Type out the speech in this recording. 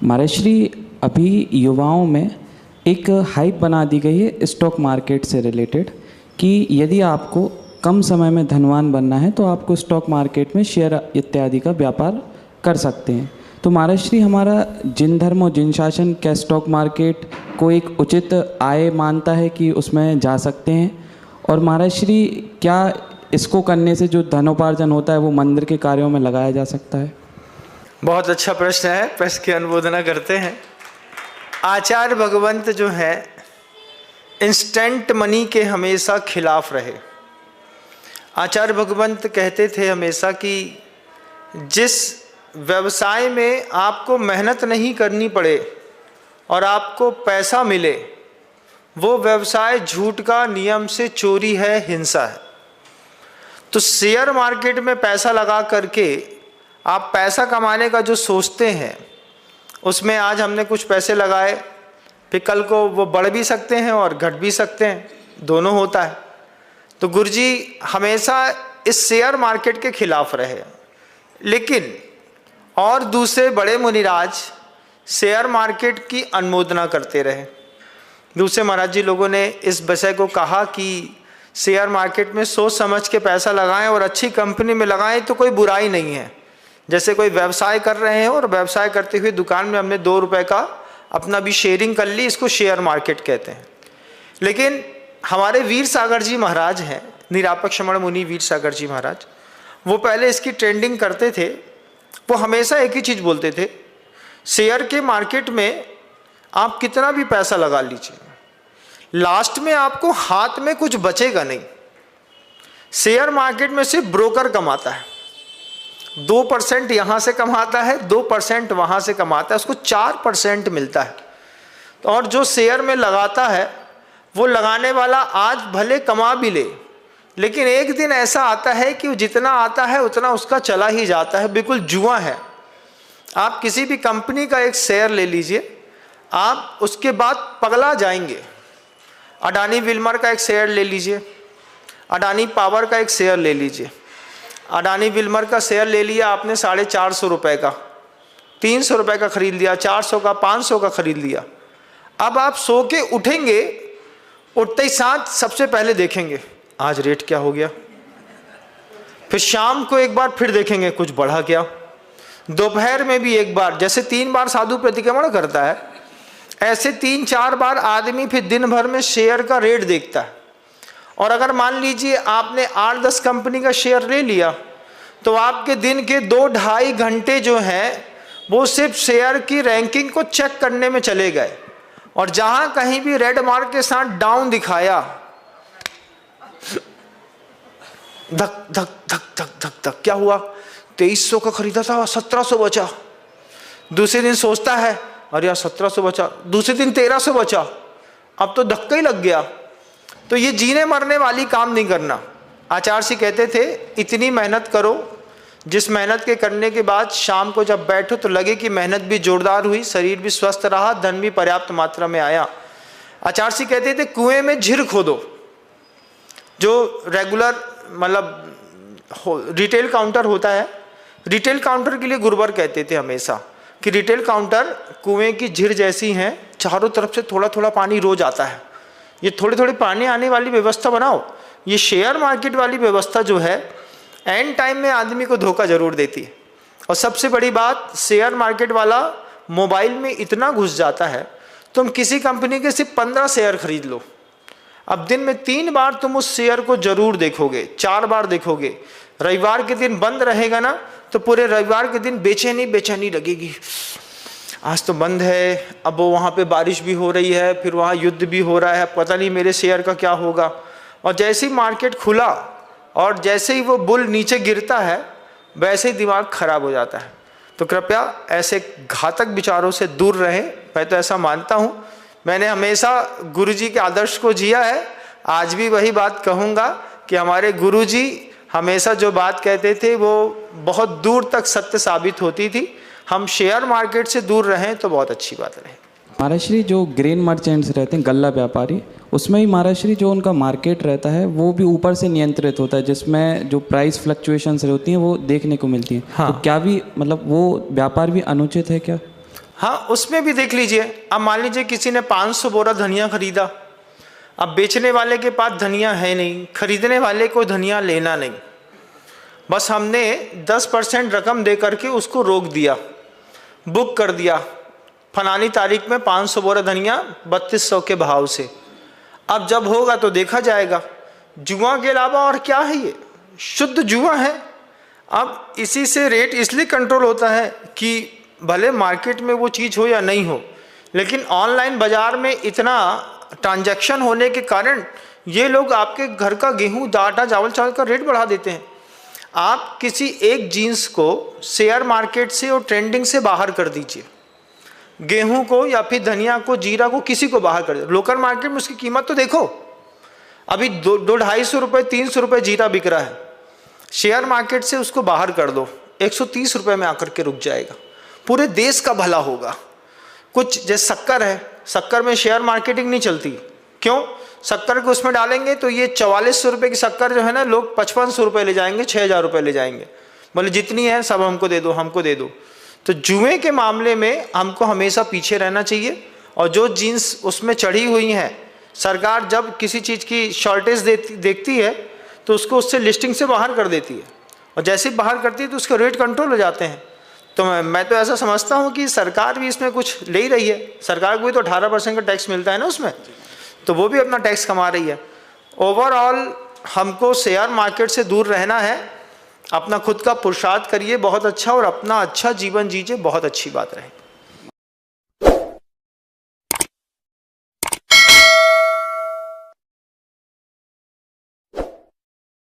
महाराज श्री अभी युवाओं में एक हाइप बना दी गई है स्टॉक मार्केट से रिलेटेड कि यदि आपको कम समय में धनवान बनना है तो आपको स्टॉक मार्केट में शेयर इत्यादि का व्यापार कर सकते हैं। तो महाराज श्री हमारा जिन धर्म और जिन शासन क्या स्टॉक मार्केट को एक उचित आय मानता है कि उसमें जा सकते हैं? और महाराज श्री क्या इसको करने से जो धनोपार्जन होता है वो मंदिर के कार्यों में लगाया जा सकता है? बहुत अच्छा प्रश्न है। प्रश्न की अनुमोदना करते हैं। आचार्य भगवंत जो है इंस्टेंट मनी के हमेशा खिलाफ रहे। आचार्य भगवंत कहते थे हमेशा कि जिस व्यवसाय में आपको मेहनत नहीं करनी पड़े और आपको पैसा मिले वो व्यवसाय झूठ का, नियम से चोरी है, हिंसा है। तो शेयर मार्केट में पैसा लगा करके आप पैसा कमाने का जो सोचते हैं उसमें आज हमने कुछ पैसे लगाए, फिर कल को वो बढ़ भी सकते हैं और घट भी सकते हैं, दोनों होता है। तो गुरुजी हमेशा इस शेयर मार्केट के खिलाफ रहे। लेकिन और दूसरे बड़े मुनिराज शेयर मार्केट की अनुमोदना करते रहे। दूसरे महाराज जी लोगों ने इस विषय को कहा कि शेयर मार्केट में सोच समझ के पैसा लगाएं और अच्छी कंपनी में लगाएं तो कोई बुराई नहीं है। जैसे कोई व्यवसाय कर रहे हैं और व्यवसाय करते हुए दुकान में हमने 2 रुपए का अपना भी शेयरिंग कर ली, इसको शेयर मार्केट कहते हैं। लेकिन हमारे वीर सागर जी महाराज हैं, निरापक श्रमण मुनि वीर सागर जी महाराज, वो पहले इसकी ट्रेंडिंग करते थे। वो हमेशा एक ही चीज़ बोलते थे, शेयर के मार्केट में आप कितना भी पैसा लगा लीजिए, लास्ट में आपको हाथ में कुछ बचेगा नहीं। शेयर मार्केट में सिर्फ ब्रोकर कमाता है, 2% यहाँ से कमाता है, 2% वहाँ से कमाता है, उसको 4% मिलता है। और जो शेयर में लगाता है वो लगाने वाला आज भले कमा भी ले, लेकिन एक दिन ऐसा आता है कि वो जितना आता है उतना उसका चला ही जाता है। बिल्कुल जुआ है। आप किसी भी कंपनी का एक शेयर ले लीजिए, आप उसके बाद पगला जाएंगे। अडानी विल्मर का एक शेयर ले लीजिए, अडानी पावर का एक शेयर ले लीजिए। अडानी विल्मर का शेयर ले लिया आपने 450 रुपये का, 300 रुपये का खरीद लिया, 400 का, 500 का खरीद लिया। अब आप सो के उठेंगे, उठते ही साथ सबसे पहले देखेंगे आज रेट क्या हो गया, फिर शाम को एक बार फिर देखेंगे कुछ बढ़ा क्या, दोपहर में भी एक बार। जैसे 3 बार साधु प्रतिक्रमण करता है, ऐसे 3-4 बार आदमी फिर दिन भर में शेयर का रेट देखता है। और अगर मान लीजिए आपने 8-10 कंपनी का शेयर ले लिया तो आपके दिन के 2-2.5 घंटे जो हैं वो सिर्फ शेयर की रैंकिंग को चेक करने में चले गए। और जहां कहीं भी रेड मार्क के साथ डाउन दिखाया, धक धक धक धक धक धक, क्या हुआ, 2300 का खरीदा था 1700 बचा। दूसरे दिन सोचता है अरे यार 1700 बचा, दूसरे दिन 1300 बचा, अब तो धक्का ही लग गया। तो ये जीने मरने वाली काम नहीं करना। आचार्य जी कहते थे इतनी मेहनत करो जिस मेहनत के करने के बाद शाम को जब बैठो तो लगे कि मेहनत भी जोरदार हुई, शरीर भी स्वस्थ रहा, धन भी पर्याप्त मात्रा में आया। आचार्य जी कहते थे कुएं में झिर खोदो। जो रेगुलर मतलब रिटेल काउंटर होता है, रिटेल काउंटर के लिए गुरुवर कहते थे हमेशा कि रिटेल काउंटर कुएं की झिर जैसी हैं, चारों तरफ से थोड़ा थोड़ा पानी रोज आता है, ये थोड़े थोड़े पानी आने वाली व्यवस्था बनाओ। ये शेयर मार्केट वाली व्यवस्था जो है एंड टाइम में आदमी को धोखा जरूर देती है। और सबसे बड़ी बात, शेयर मार्केट वाला मोबाइल में इतना घुस जाता है, तुम किसी कंपनी के सिर्फ 15 शेयर खरीद लो, अब दिन में 3 बार तुम उस शेयर को जरूर देखोगे, 4 बार देखोगे। रविवार के दिन बंद रहेगा ना तो पूरे रविवार के दिन बेचैनी बेचैनी लगेगी, आज तो बंद है, अब वो वहाँ पे बारिश भी हो रही है, फिर वहाँ युद्ध भी हो रहा है, पता नहीं मेरे शेयर का क्या होगा। और जैसे ही मार्केट खुला और जैसे ही वो बुल नीचे गिरता है वैसे ही दिमाग खराब हो जाता है। तो कृपया ऐसे घातक विचारों से दूर रहें। मैं तो ऐसा मानता हूँ, मैंने हमेशा गुरुजी के आदर्श को जिया है, आज भी वही बात कहूँगा कि हमारे गुरुजी हमेशा जो बात कहते थे वो बहुत दूर तक सत्य साबित होती थी। हम शेयर मार्केट से दूर रहें तो बहुत अच्छी बात रहे। महाराज श्री जो ग्रेन मर्चेंट्स रहते हैं, गल्ला व्यापारी, उसमें ही महाराष्ट्री जो उनका मार्केट रहता है वो भी ऊपर से नियंत्रित होता है, जिसमें जो प्राइस फ्लक्चुएशंस होती हैं वो देखने को मिलती हैं। हाँ। तो क्या भी मतलब वो व्यापार भी अनुचित है क्या? हाँ, उसमें भी देख लीजिए। अब मान लीजिए किसी ने 500 बोरा धनिया खरीदा, अब बेचने वाले के पास धनिया है नहीं, खरीदने वाले को धनिया लेना नहीं, बस हमने 10% रकम दे करके उसको रोक दिया, बुक कर दिया, फलानी तारीख में 500 बोरा धनिया 3200 के भाव से। अब जब होगा तो देखा जाएगा। जुआ के अलावा और क्या है, ये शुद्ध जुआ है। अब इसी से रेट इसलिए कंट्रोल होता है कि भले मार्केट में वो चीज़ हो या नहीं हो, लेकिन ऑनलाइन बाज़ार में इतना ट्रांजैक्शन होने के कारण ये लोग आपके घर का गेहूं, आटा, चावल का रेट बढ़ा देते हैं। आप किसी एक जीन्स को शेयर मार्केट से और ट्रेंडिंग से बाहर कर दीजिए, गेहूं को या फिर धनिया को, जीरा को, किसी को बाहर कर दीजिए। लोकल मार्केट में उसकी कीमत तो देखो, अभी 200-250 रुपये, 300 रुपये जीरा बिक रहा है। शेयर मार्केट से उसको बाहर कर दो, 130 रुपये में आकर के रुक जाएगा। पूरे देश का भला होगा। कुछ जैसे शक्कर है, शक्कर में शेयर मार्केटिंग नहीं चलती, क्यों? शक्कर को उसमें डालेंगे तो ये 4400 रुपये की शक्कर जो है ना, लोग 5500 रुपये ले जाएंगे, 6000 रुपये ले जाएंगे, बोले जितनी है सब हमको दे दो, हमको दे दो। तो जुए के मामले में हमको हमेशा पीछे रहना चाहिए। और जो जीन्स उसमें चढ़ी हुई हैं, सरकार जब किसी चीज़ की शॉर्टेज देखती है तो उसको उससे लिस्टिंग से बाहर कर देती है, और जैसे ही बाहर करती है तो उसके रेट कंट्रोल हो जाते हैं। तो मैं तो ऐसा समझता हूँ कि सरकार भी इसमें कुछ ले ही रही है। सरकार को भी तो 18% का टैक्स मिलता है ना उसमें, तो वो भी अपना टैक्स कमा रही है। ओवरऑल हमको शेयर मार्केट से दूर रहना है, अपना खुद का पुरुषार्थ करिए बहुत अच्छा, और अपना अच्छा जीवन जीजिए, बहुत अच्छी बात रहे।